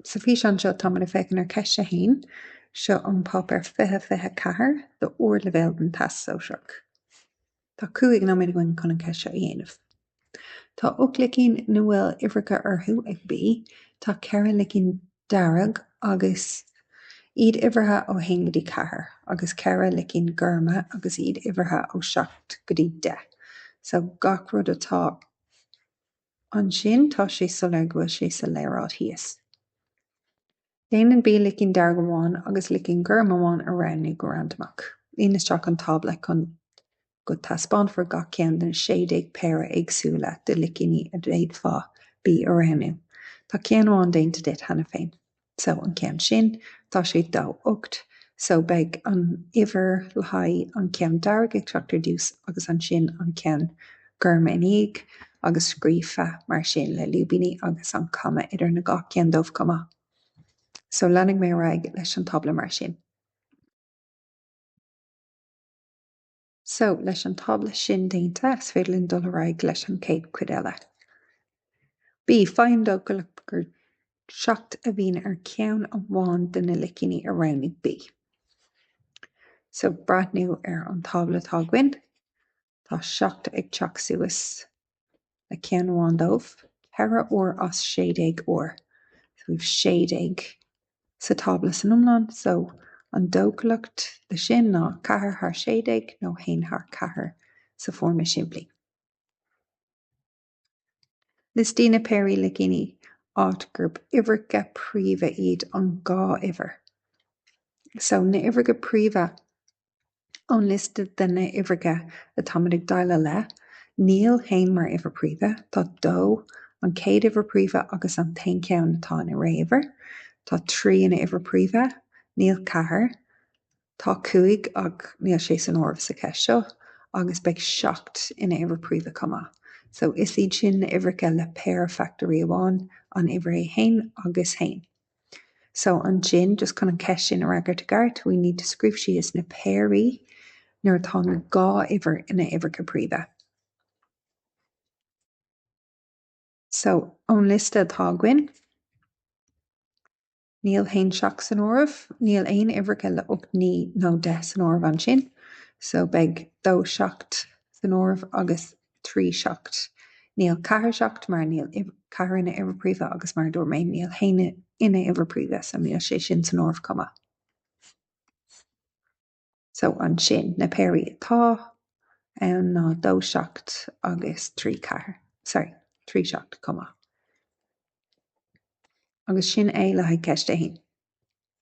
sa bhí an seo tá mar feiceann ar ceiste hain, seo an pop ar fithe cahar do Ardleibhéal den tas Sóisearach. Tá 5 nóiméad againn chun an ceiste a dhéanamh. Tá 8 licinn na bhfuil ifrica orthu ag bí, tá 4 licinn darag agus iad ibrithe ó 1 go dtí 4, agus 4 licinn gorma agus iad ibrithe ó 7 go dtí 10. So gach rud atá an sin tá sé sular go bhfuil sé sa léireád thíos. Déanann bí licinn darag amháin agus licinn gorma amháin a roghnaí go raibh. Líon isteach an tábla chun go taspáin for gach ceann den 16 péire éagsúla de licinní a dréad fá bí a roghnaí. Tá ceann amháin déanta dit hena féin. So an ceann sin tá sé dá 8, so beidh an iver le haghaidh an ceann darag ag teachtar dús agus an sin an ceann gorma in íag agus scríofa mar sin le lúbíní agus an comma idir na gach ceann dómh comma. So leannig mé raig leis an tábla mar sin. So leis an tábla sin déanta is féidir dul a raig leis an céad cuid eile. Bí fáin dóchúlacht gur 7 a bhíonn ar ceann amháin de na licinní a roghnaigh bí. So braithniú ar an tábla tá gcuin, tá 7 ag teach suas le ceann amháin dómh, 4 uair as 16 uair. So we've 16 sa tábla san iomlán, so an dóchúlacht le sin ná 4 thar 16 nó 1 thar 4 sa forma simplí. Listína péirí le gine áit gurb ifrica príomha iad an gá iver. So na ifrica príomha an liste de na ifrica atá muid ag daille le, níl hain mar iver príomha, tá 2 an céad iver príomha agus an 10 ceann atá ina réiver, tá 3 ina iver príomha, níl 4, tá 5 ag níl sé san áireamh sa ceist seo, agus beidh 7 ina iver príomha comá. So is iad sin na ifrica le péir factorí amháin an iver é 1 agus 1. So an sin, just chun an ceist sin a ragart a gart, we need to scríobh síos na péirí nuair atá na gá iver ina ifrica príomha. So an liste atá gcuin, níl 1 seach san áireamh, níl 1 ifrica le 8 ní nó 10 san áireamh an sin. So beidh 2 seacht san áireamh agus 3 seacht. Níl 4 seacht mar níl 4 ina iver príomha agus mar dúir mé níl 1 ina iver príomha, so níl sé sin san áireamh comma. So an sin na péirí atá an ná 2 seacht agus 3 seacht comma. Agus sin é le haghaidh ceiste hain.